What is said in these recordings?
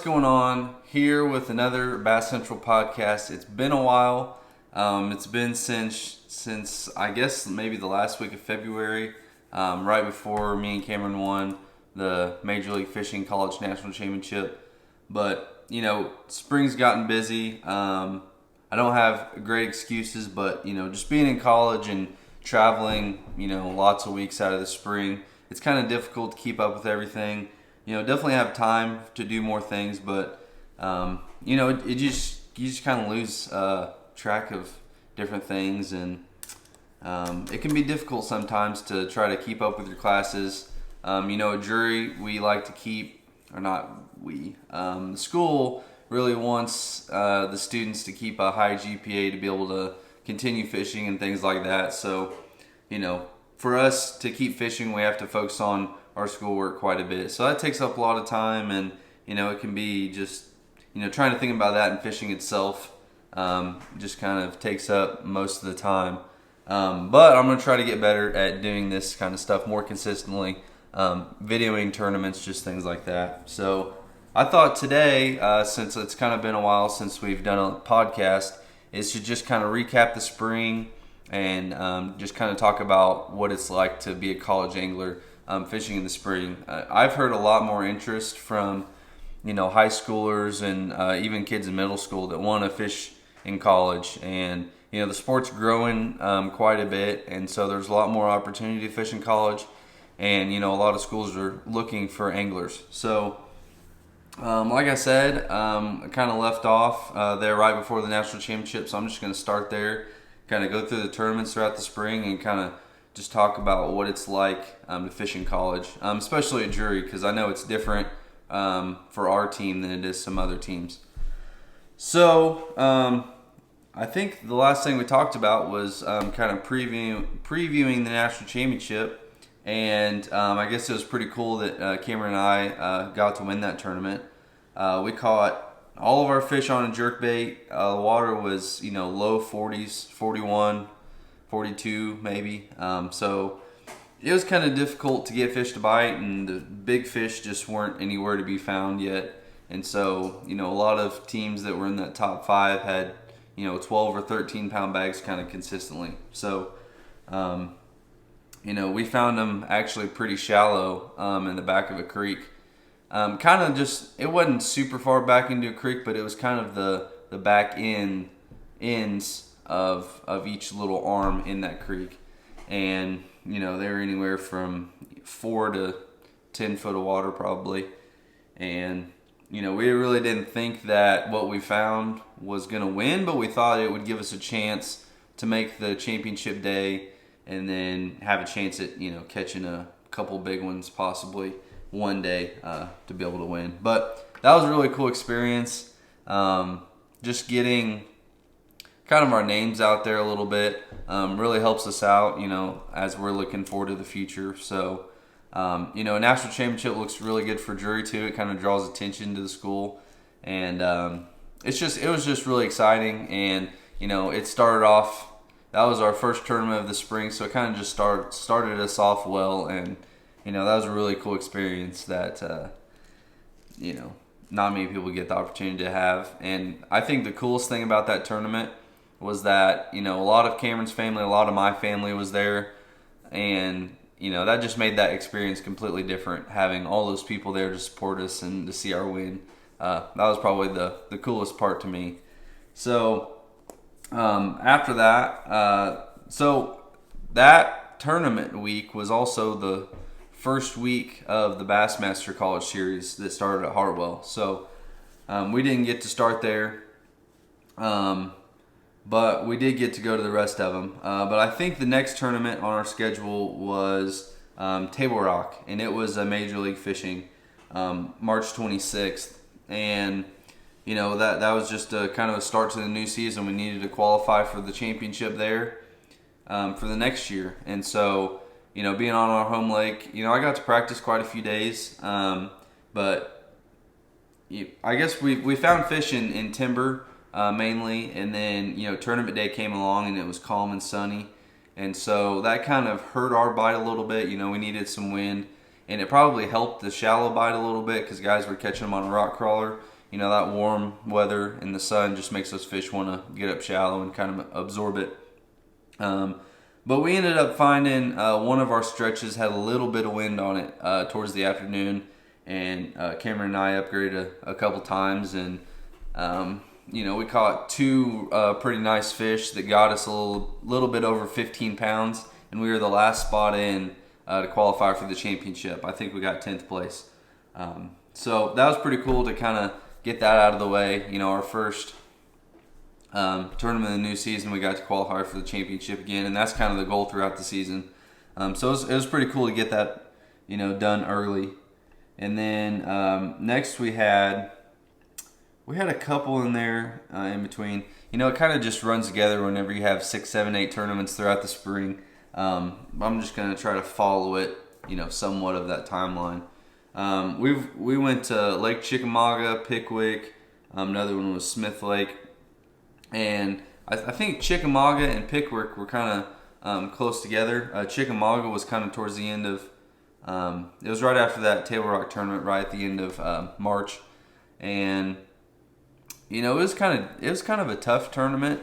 going on? Here with another Bass Central podcast. It's been a while. It's been since I guess maybe the last week of February, right before me and Cameron won the Major League Fishing College National Championship. But spring's gotten busy. I don't have great excuses, but just being in college and traveling, lots of weeks out of the spring, it's kind of difficult to keep up with everything. Definitely have time to do more things, but you just kind of lose track of different things, and it can be difficult sometimes to try to keep up with your classes. At Drury, we like to keep, or not we, the school really wants the students to keep a high GPA to be able to continue fishing and things like that. So, for us to keep fishing, we have to focus on our schoolwork quite a bit. So that takes up a lot of time, and it can be just trying to think about that, and fishing itself just kind of takes up most of the time. But I'm going to try to get better at doing this kind of stuff more consistently, videoing tournaments, just things like that. So I thought today, since it's kind of been a while since we've done a podcast, is to just kind of recap the spring and just kind of talk about what it's like to be a college angler fishing in the spring. I've heard a lot more interest from high schoolers and even kids in middle school that want to fish in college, and the sport's growing quite a bit, and so there's a lot more opportunity to fish in college, and a lot of schools are looking for anglers. So like I said, I kind of left off there right before the national championship, so I'm just going to start there, kind of go through the tournaments throughout the spring, and kind of just talk about what it's like to fish in college, especially at Drury, because I know it's different for our team than it is some other teams. So I think the last thing we talked about was kind of previewing the national championship, and I guess it was pretty cool that Cameron and I got to win that tournament. We caught all of our fish on a jerkbait. The water was low 40s, 41, 42 maybe. So it was kind of difficult to get fish to bite, and the big fish just weren't anywhere to be found yet. And so, a lot of teams that were in that top 5 had, 12 or 13 pound bags kind of consistently. So, we found them actually pretty shallow in the back of a creek. Kind of just, it wasn't super far back into a creek, but it was kind of the back ends of each little arm in that creek. And, they were anywhere from 4 to 10 foot of water probably. And, we really didn't think that what we found was going to win, but we thought it would give us a chance to make the championship day and then have a chance at, catching a couple big ones possibly one day to be able to win. But that was a really cool experience. Just getting kind of our names out there a little bit really helps us out, as we're looking forward to the future. So, a national championship looks really good for Drury too. It kind of draws attention to the school, and it was just really exciting. And it started off. That was our first tournament of the spring, so it kind of just started us off well, and that was a really cool experience that not many people get the opportunity to have. And I think the coolest thing about that tournament was that a lot of Cameron's family, a lot of my family was there, and that just made that experience completely different, having all those people there to support us and to see our win. That was probably the coolest part to me. So after that, so that tournament week was also the first week of the Bassmaster College Series that started at Hartwell. So we didn't get to start there, but we did get to go to the rest of them. But I think the next tournament on our schedule was Table Rock, and it was a Major League Fishing, March 26th. And that was just a kind of a start to the new season. We needed to qualify for the championship there for the next year. And so, being on our home lake, I got to practice quite a few days. But I guess we found fish in timber mainly. And then, tournament day came along and it was calm and sunny. And so that kind of hurt our bite a little bit. We needed some wind. And it probably helped the shallow bite a little bit because guys were catching them on a rock crawler. that warm weather in the sun just makes those fish want to get up shallow and kind of absorb it. But we ended up finding one of our stretches had a little bit of wind on it towards the afternoon, and Cameron and I upgraded a couple times, and we caught two pretty nice fish that got us a little bit over 15 pounds, and we were the last spot in to qualify for the championship. I think we got 10th place. So that was pretty cool to kind of get that out of the way. Our first tournament of the new season, we got to qualify for the championship again, and that's kind of the goal throughout the season. So it was pretty cool to get that, done early. And then next we had a couple in there in between. It kind of just runs together whenever you have 6, 7, 8 tournaments throughout the spring. I'm just going to try to follow it, somewhat of that timeline. We went to Lake Chickamauga, Pickwick. Another one was Smith Lake. And I think Chickamauga and Pickwick were kind of close together. Chickamauga was kind of towards the end of, it was right after that Table Rock tournament, right at the end of March. And, it was kind of a tough tournament.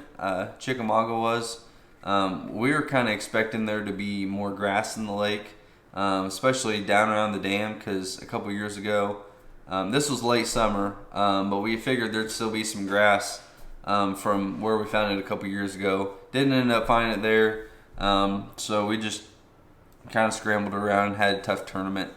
Chickamauga was. We were kind of expecting there to be more grass in the lake, especially down around the dam, because a couple years ago, this was late summer, but we figured there'd still be some grass from where we found it a couple years ago. Didn't end up finding it there, so we just kind of scrambled around and had a tough tournament.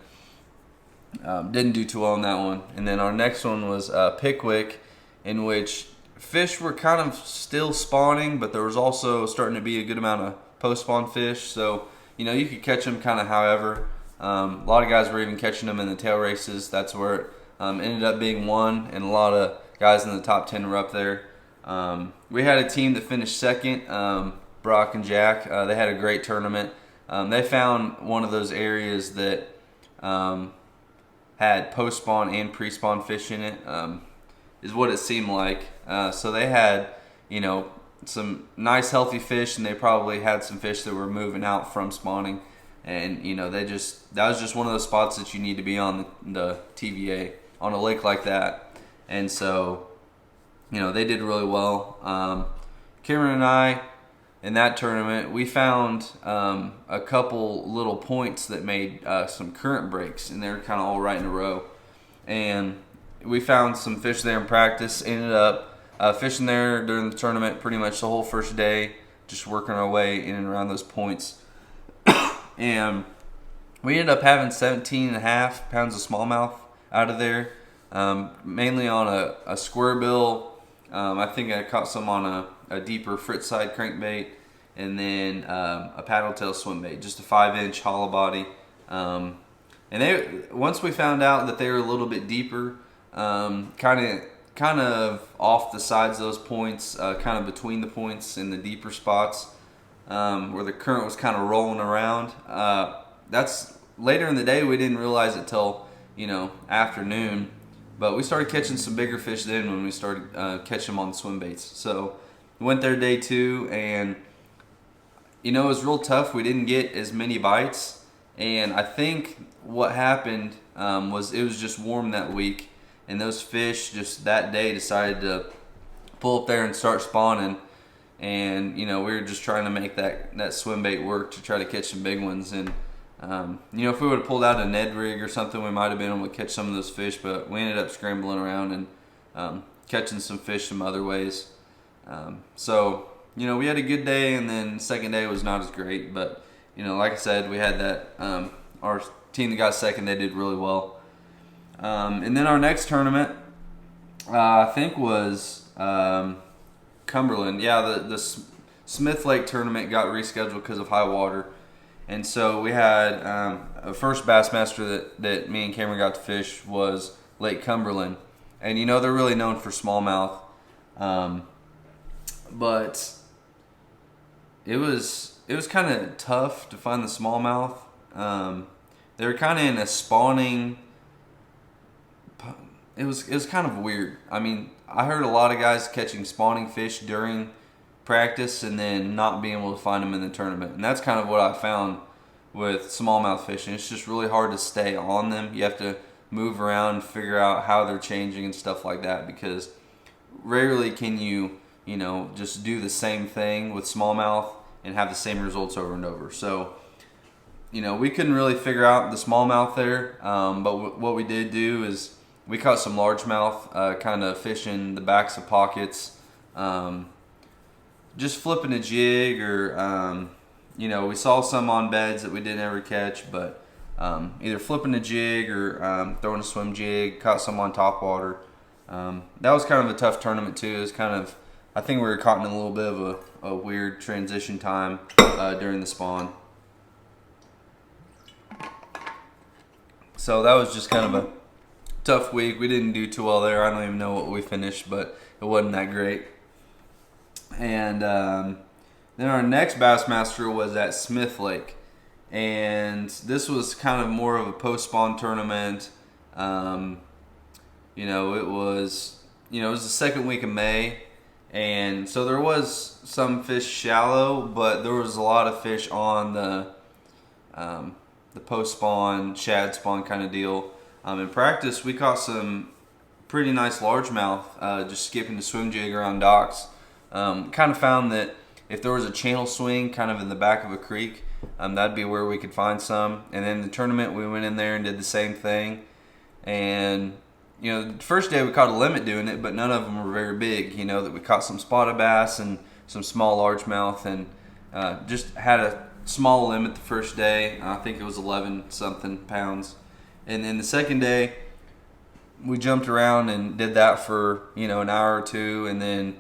Didn't do too well in that one. And then our next one was Pickwick, in which fish were kind of still spawning, but there was also starting to be a good amount of post-spawn fish. So, you could catch them kind of however. A lot of guys were even catching them in the tail races. That's where it ended up being won, and a lot of guys in the top 10 were up there. We had a team that finished second, Brock and Jack. They had a great tournament. They found one of those areas that had post-spawn and pre-spawn fish in it, is what it seemed like. So they had, some nice healthy fish, and they probably had some fish that were moving out from spawning. And, that was just one of those spots that you need to be on the TVA on a lake like that. And so, they did really well. Cameron and I, in that tournament, we found a couple little points that made some current breaks, and they were kind of all right in a row. And we found some fish there in practice, ended up fishing there during the tournament pretty much the whole first day, just working our way in and around those points. And we ended up having 17.5 pounds of smallmouth out of there, mainly on a square bill. I think I caught some on a deeper frit side crankbait, and then a paddle tail swim bait, just a 5-inch hollow body. And once we found out that they were a little bit deeper, kind of off the sides of those points, kind of between the points in the deeper spots, where the current was kind of rolling around. That's later in the day. We didn't realize it till afternoon, but we started catching some bigger fish then when we started catching them on the swim baits. So we went there day 2, and it was real tough. We didn't get as many bites, and I think what happened was it was just warm that week, and those fish just that day decided to pull up there and start spawning. And we were just trying to make that swim bait work to try to catch some big ones. And if we would have pulled out a Ned rig or something, we might have been able to catch some of those fish, but we ended up scrambling around and catching some fish some other ways. So we had a good day, and then second day was not as great, but like I said, we had that our team that got second, they did really well. And then our next tournament, I think was Cumberland. Yeah, the Smith Lake tournament got rescheduled because of high water. And so we had a first Bassmaster that me and Cameron got to fish was Lake Cumberland. And they're really known for smallmouth. But it was kind of tough to find the smallmouth. They were kind of in a spawning. It was kind of weird. I mean, I heard a lot of guys catching spawning fish during practice and then not being able to find them in the tournament. And that's kind of what I found with smallmouth fishing. It's just really hard to stay on them. You have to move around and figure out how they're changing and stuff like that, because rarely can you just do the same thing with smallmouth and have the same results over and over. So we couldn't really figure out the smallmouth there, but what we did do is we caught some largemouth, kind of fishing the backs of pockets, just flipping a jig, or we saw some on beds that we didn't ever catch, but either flipping a jig or throwing a swim jig. Caught some on topwater. That was kind of a tough tournament too. It was I think we were caught in a little bit of a weird transition time during the spawn. So that was just kind of a tough week. We didn't do too well there. I don't even know what we finished, but it wasn't that great. And then our next Bassmaster was at Smith Lake. And this was kind of more of a post-spawn tournament. It was the second week of May. And so there was some fish shallow, but there was a lot of fish on the post-spawn, shad spawn kind of deal. In practice, we caught some pretty nice largemouth, just skipping the swim jig around docks. Kind of found that if there was a channel swing kind of in the back of a creek, that'd be where we could find some. And then the tournament, we went in there and did the same thing. And the first day we caught a limit doing it, but none of them were very big. That we caught some spotted bass and some small largemouth, and just had a small limit the first day. I think it was 11 something pounds. And then the second day, we jumped around and did that for an hour or two, and then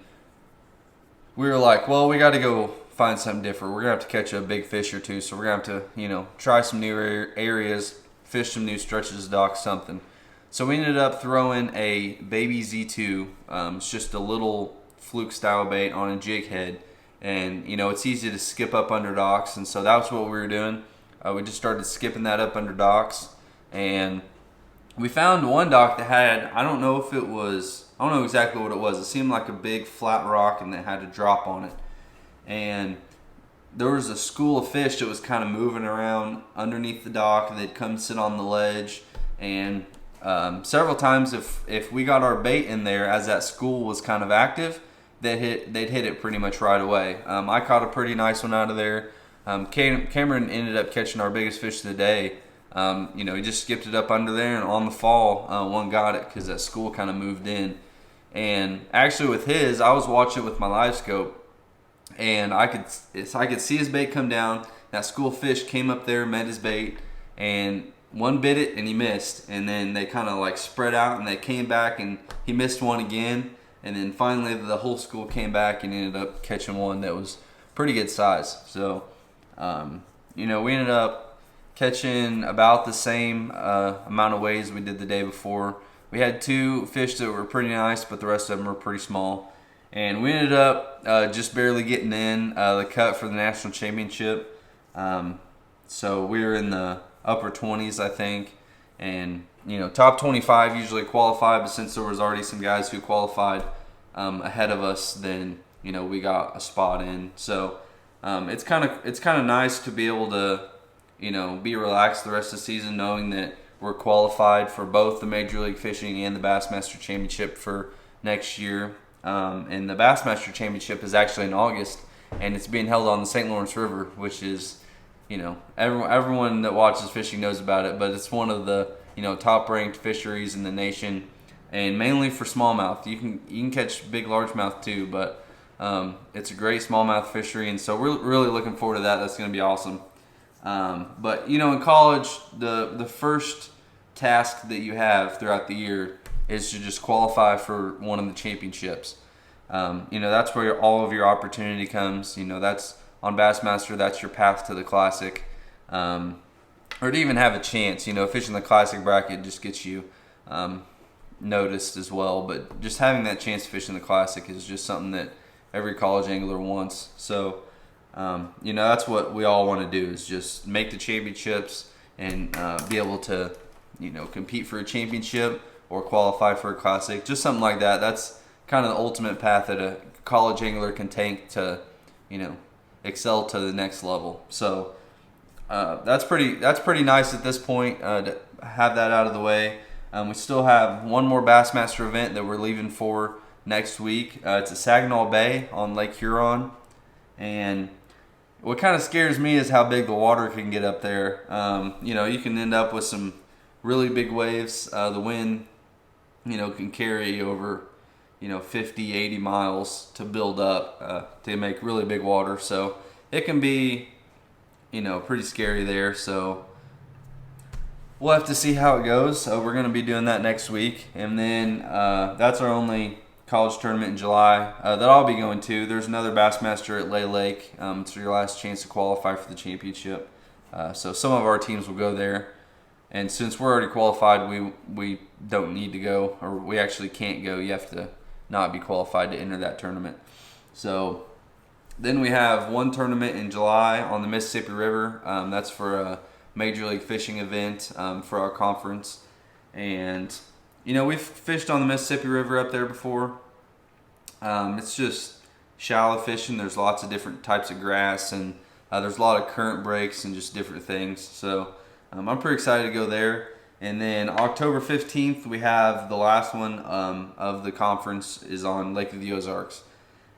we were like, well, we got to go find something different. We're gonna have to catch a big fish or two, so we're gonna have to try some new areas, fish some new stretches of dock, something. So we ended up throwing a baby Z2. It's just a little fluke style bait on a jig head, and it's easy to skip up under docks, and so that's what we were doing. We just started skipping that up under docks, and we found one dock that had, I don't know exactly what it was. It seemed like a big flat rock, and it had a drop on it. And there was a school of fish that was kind of moving around underneath the dock, and they'd come sit on the ledge. And several times, if we got our bait in there as that school was kind of active, they'd hit it pretty much right away. I caught a pretty nice one out of there. Cameron ended up catching our biggest fish of the day. He just skipped it up under there, and on the fall, one got it because that school kind of moved in. And actually with his, I was watching it with my live scope, and I could see his bait come down. That school of fish came up there, met his bait, and one bit it and he missed. And then they kind of like spread out, and they came back, and he missed one again. And then finally the whole school came back and ended up catching one that was pretty good size. So, we ended up catching about the same amount of ways we did the day before. We had two fish that were pretty nice, but the rest of them were pretty small. And we ended up just barely getting in the cut for the national championship. So we were in the upper 20s, I think. And, top 25 usually qualify, but since there was already some guys who qualified ahead of us, then, we got a spot in. So it's kind of nice to be able to, be relaxed the rest of the season, knowing that we're qualified for both the Major League Fishing and the Bassmaster Championship for next year. And the Bassmaster Championship is actually in August, and it's being held on the St. Lawrence River, which is, everyone that watches fishing knows about it, but it's one of the, top-ranked fisheries in the nation, and mainly for smallmouth. You can catch big largemouth too, but it's a great smallmouth fishery, and so we're really looking forward to that. That's going to be awesome. But in college, the first task that you have throughout the year is to just qualify for one of the championships. That's where all of your opportunity comes. That's on Bassmaster, that's your path to the Classic. Or to even have a chance, fishing the Classic bracket just gets you noticed as well. But just having that chance to fish in the Classic is just something that every college angler wants. So, that's what we all want to do, is just make the championships and be able to, compete for a championship or qualify for a Classic, just something like that. That's kind of the ultimate path that a college angler can take to, excel to the next level. So that's pretty nice at this point to have that out of the way. We still have one more Bassmaster event that we're leaving for next week. It's at Saginaw Bay on Lake Huron. And what kind of scares me is how big the water can get up there. You can end up with some really big waves. The wind, can carry over, 50, 80 miles to build up to make really big water. So it can be, pretty scary there. So we'll have to see how it goes. We're going to be doing that next week. And then that's our only college tournament in July that I'll be going to. There's another Bassmaster at Lay Lake. It's your last chance to qualify for the championship. So some of our teams will go there. And since we're already qualified, we don't need to go, or we actually can't go. You have to not be qualified to enter that tournament. So then we have one tournament in July on the Mississippi River. That's for a Major League Fishing event for our conference. And, we've fished on the Mississippi River up there before. It's just shallow fishing. There's lots of different types of grass, and there's a lot of current breaks and just different things. So I'm pretty excited to go there. And then October 15th, we have the last one of the conference is on Lake of the Ozarks.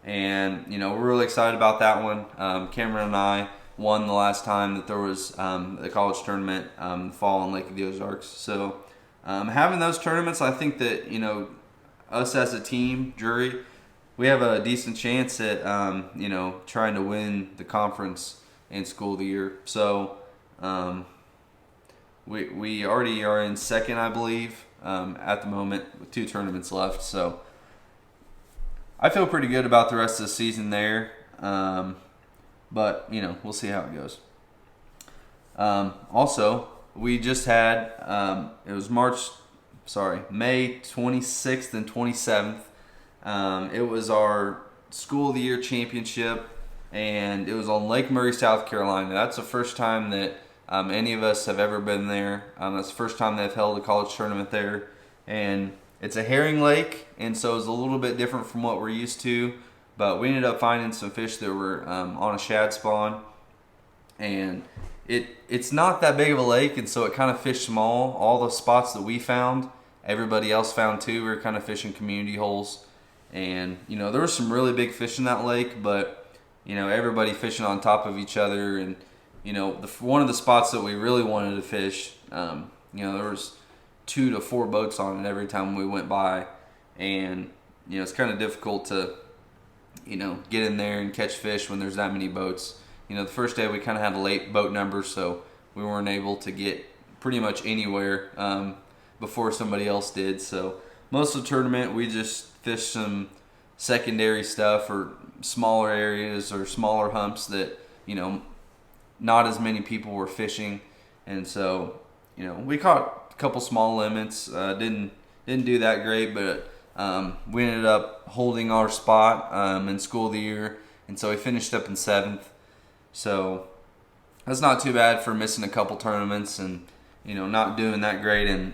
And, we're really excited about that one. Cameron and I won the last time that there was a college tournament fall on Lake of the Ozarks. So having those tournaments, I think that, us as a team, Drury, we have a decent chance at, trying to win the conference and school of the year. So we already are in second, I believe, at the moment with 2 tournaments left. So I feel pretty good about the rest of the season there. But, we'll see how it goes. Also, we just had, it was May 26th and 27th. It was our School of the Year championship, and it was on Lake Murray, South Carolina. That's the first time that any of us have ever been there. That's the first time they've held a college tournament there. And it's a herring lake, and so it's a little bit different from what we're used to. But we ended up finding some fish that were on a shad spawn. And it's not that big of a lake, and so it kind of fished small. All the spots that we found, everybody else found too. We were kind of fishing community holes. And, there was some really big fish in that lake, but, everybody fishing on top of each other. And, one of the spots that we really wanted to fish, there was 2 to 4 boats on it every time we went by. And, it's kind of difficult to, get in there and catch fish when there's that many boats. The first day we kind of had a late boat number, so we weren't able to get pretty much anywhere before somebody else did. So most of the tournament we just fished some secondary stuff or smaller areas or smaller humps that, not as many people were fishing. And so, we caught a couple small limits. Didn't do that great, but we ended up holding our spot in School of the Year, and so we finished up in 7th. So that's not too bad for missing a couple tournaments and, not doing that great in,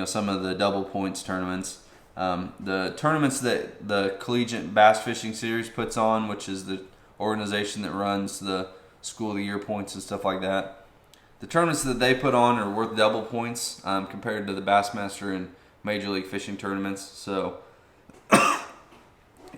some of the double points tournaments. The tournaments that the Collegiate Bass Fishing Series puts on, which is the organization that runs the School of the Year points and stuff like that, the tournaments that they put on are worth double points compared to the Bassmaster and Major League Fishing tournaments. So,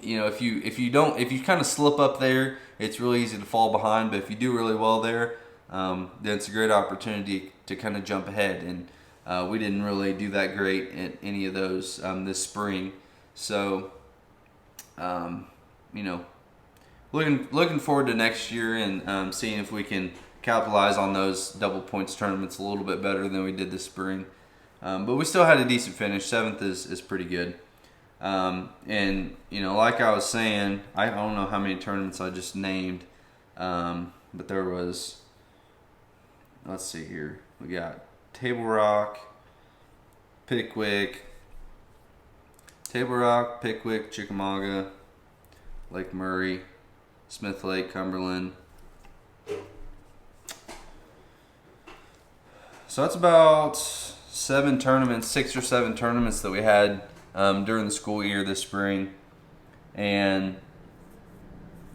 if you kind of slip up there, it's really easy to fall behind. But if you do really well there, then it's a great opportunity to kind of jump ahead. And we didn't really do that great at any of those this spring. So, looking forward to next year and seeing if we can capitalize on those double points tournaments a little bit better than we did this spring. But we still had a decent finish. 7th is pretty good. And, like I was saying, I don't know how many tournaments I just named, but there was, let's see here. We got Table Rock, Pickwick, Chickamauga, Lake Murray, Smith Lake, Cumberland. So that's about 6 or 7 tournaments that we had during the school year this spring, and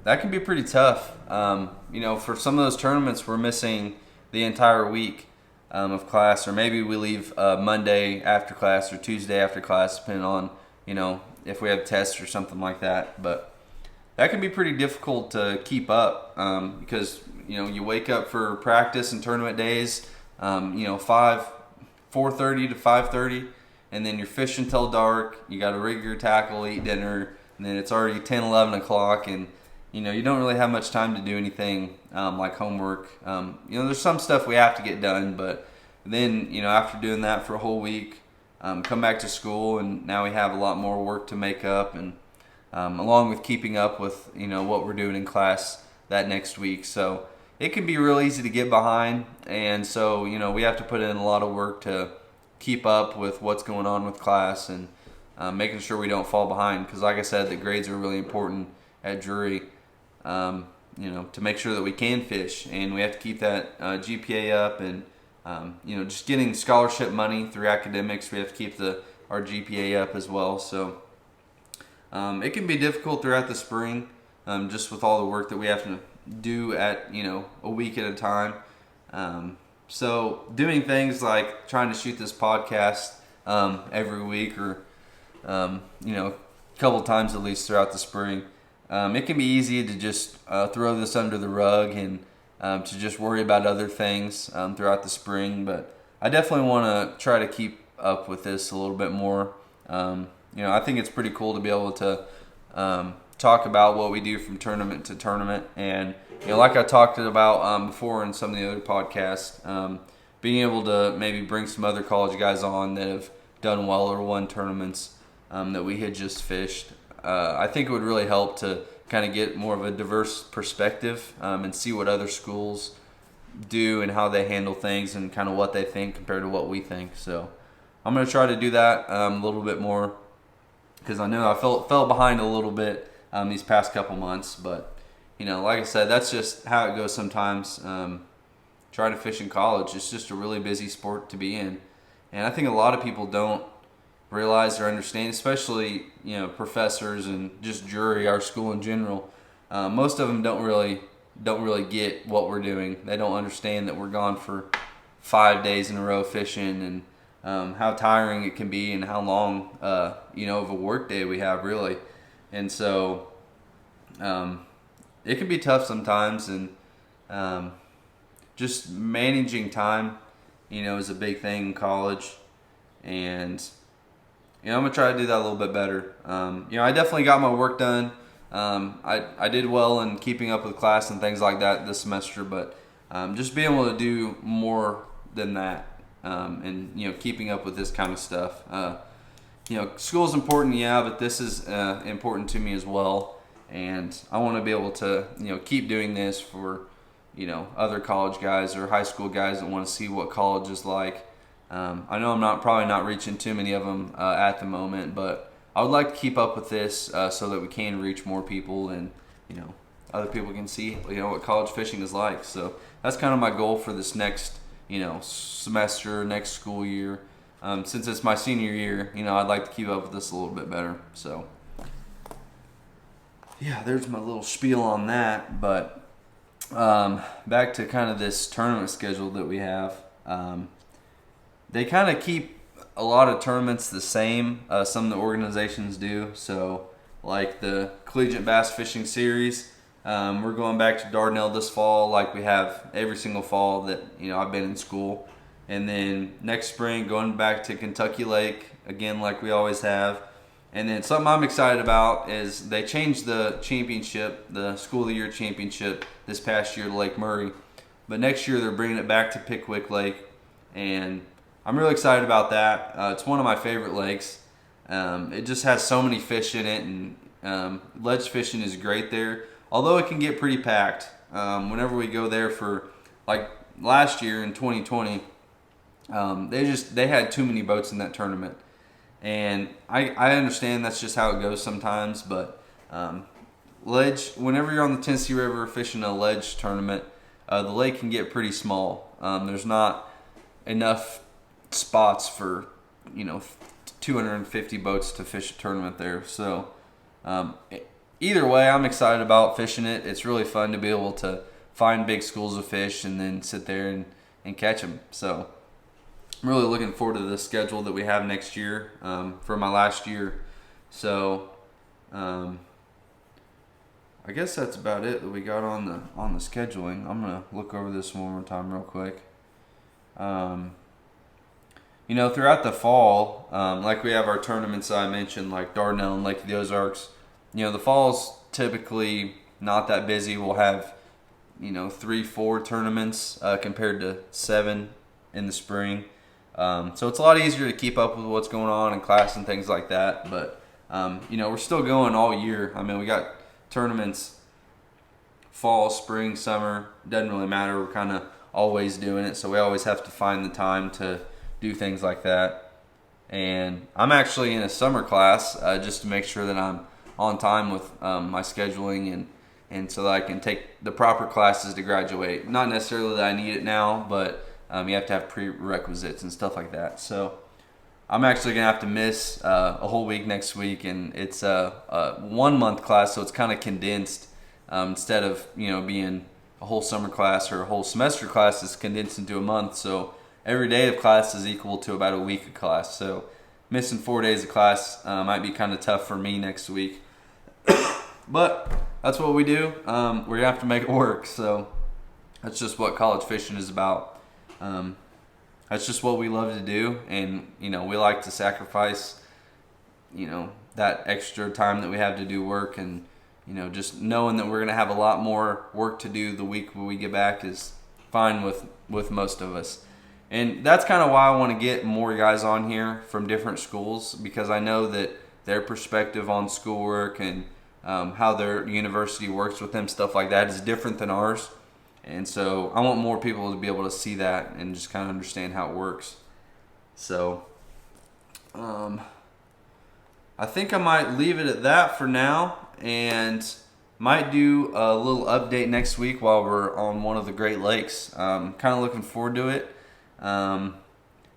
that can be pretty tough. For some of those tournaments, we're missing the entire week. of class, or maybe we leave Monday after class or Tuesday after class, depending on if we have tests or something like that. But that can be pretty difficult to keep up because you wake up for practice and tournament days, 4:30 to 5:30, and then you're fishing till dark. You got to rig your tackle, eat dinner, and then it's already 10, 11 o'clock, and you don't really have much time to do anything like homework. There's some stuff we have to get done, but then after doing that for a whole week, come back to school, and now we have a lot more work to make up, and along with keeping up with what we're doing in class that next week. So it can be real easy to get behind, and so we have to put in a lot of work to keep up with what's going on with class and making sure we don't fall behind. Because like I said, the grades are really important at Drury. To make sure that we can fish, and we have to keep that GPA up, and just getting scholarship money through academics, we have to keep our GPA up as well. So it can be difficult throughout the spring, just with all the work that we have to do at a week at a time. So doing things like trying to shoot this podcast every week, or a couple times at least throughout the spring. It can be easy to just throw this under the rug and to just worry about other things throughout the spring. But I definitely want to try to keep up with this a little bit more. I think it's pretty cool to be able to talk about what we do from tournament to tournament. And like I talked about before in some of the other podcasts, being able to maybe bring some other college guys on that have done well or won tournaments that we had just fished. I think it would really help to kind of get more of a diverse perspective and see what other schools do and how they handle things and kind of what they think compared to what we think. So I'm going to try to do that a little bit more, because I know I fell behind a little bit these past couple months. But, like I said, that's just how it goes sometimes. Trying to fish in college, it's just a really busy sport to be in. And I think a lot of people don't realize or understand, especially professors and just Drury, our school in general. Most of them don't really get what we're doing. They don't understand that we're gone for 5 days in a row fishing, and how tiring it can be, and how long of a work day we have, really. And so it can be tough sometimes, and just managing time is a big thing in college. And I'm gonna try to do that a little bit better. I definitely got my work done. I did well in keeping up with class and things like that this semester, but just being able to do more than that, and keeping up with this kind of stuff. School's important, yeah, but this is important to me as well, and I want to be able to keep doing this for other college guys or high school guys that want to see what college is like. I know I'm probably not reaching too many of them at the moment, but I would like to keep up with this so that we can reach more people, and other people can see what college fishing is like. So that's kind of my goal for this next semester, next school year. Since it's my senior year, I'd like to keep up with this a little bit better. So yeah, there's my little spiel on that. But back to kind of this tournament schedule that we have. They kind of keep a lot of tournaments the same. Some of the organizations do. So, like the Collegiate Bass Fishing Series, we're going back to Dardanelle this fall, like we have every single fall that I've been in school. And then next spring, going back to Kentucky Lake again, like we always have. And then something I'm excited about is they changed the championship, the School of the Year championship, this past year to Lake Murray. But next year they're bringing it back to Pickwick Lake, and I'm really excited about that. It's one of my favorite lakes. It just has so many fish in it, and ledge fishing is great there. Although it can get pretty packed. Whenever we go there for, like last year in 2020, they had too many boats in that tournament. And I understand that's just how it goes sometimes, but ledge, whenever you're on the Tennessee River fishing a ledge tournament, the lake can get pretty small. There's not enough spots for 250 boats to fish a tournament there. So either way, I'm excited about fishing it. It's really fun to be able to find big schools of fish and then sit there and and catch them. So I'm really looking forward to the schedule that we have next year for my last year. So I guess that's about it that we got on the scheduling. I'm gonna look over this one more time real quick. Throughout the fall, like we have our tournaments that I mentioned, like Dardanelle and Lake of the Ozarks. The fall's typically not that busy. We'll have 3-4 tournaments compared to 7 in the spring. So it's a lot easier to keep up with what's going on in class and things like that. But we're still going all year. I mean, we got tournaments fall, spring, summer. Doesn't really matter. We're kind of always doing it, so we always have to find the time to do things like that. And I'm actually in a summer class just to make sure that I'm on time with my scheduling and so that I can take the proper classes to graduate. Not necessarily that I need it now, but you have to have prerequisites and stuff like that. So I'm actually going to have to miss a whole week next week, and it's a 1 month class, so it's kind of condensed instead of being a whole summer class or a whole semester class. Is condensed into a month, so every day of class is equal to about a week of class. So missing 4 days of class might be kind of tough for me next week. But that's what we do. We're going to have to make it work. So that's just what college fishing is about. That's just what we love to do. And, we like to sacrifice, that extra time that we have to do work. And, just knowing that we're going to have a lot more work to do the week when we get back is fine with most of us. And that's kind of why I want to get more guys on here from different schools, because I know that their perspective on schoolwork and how their university works with them, stuff like that, is different than ours. And so I want more people to be able to see that and just kind of understand how it works. So I think I might leave it at that for now, and might do a little update next week while we're on one of the Great Lakes. Kind of looking forward to it.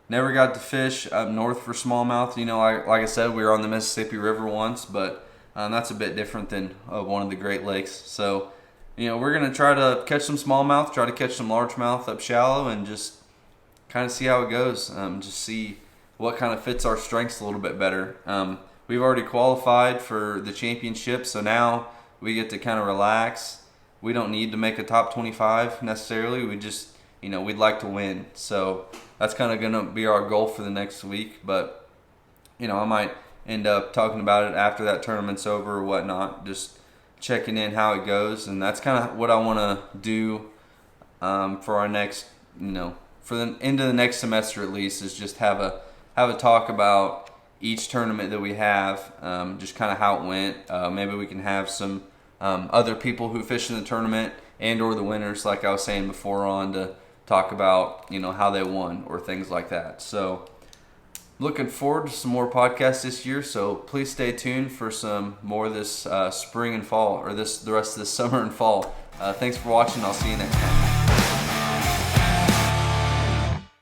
Never got to fish up north for smallmouth. Like I said, we were on the Mississippi River once, but that's a bit different than one of the Great Lakes. So, we're going to try to catch some smallmouth, try to catch some largemouth up shallow, and just kind of see how it goes. Just see what kind of fits our strengths a little bit better. We've already qualified for the championship, so now we get to kind of relax. We don't need to make a top 25 necessarily. We just, we'd like to win. So that's kind of going to be our goal for the next week. But, I might end up talking about it after that tournament's over or whatnot, just checking in how it goes. And that's kind of what I want to do for our next, for the end of the next semester at least, is just have a talk about each tournament that we have, just kind of how it went. Maybe we can have some other people who fish in the tournament and or the winners, like I was saying before, on to talk about how they won or things like that. So looking forward to some more podcasts this year, so please stay tuned for some more this spring and fall, or the rest of this summer and fall. Thanks for watching. I'll see you next time.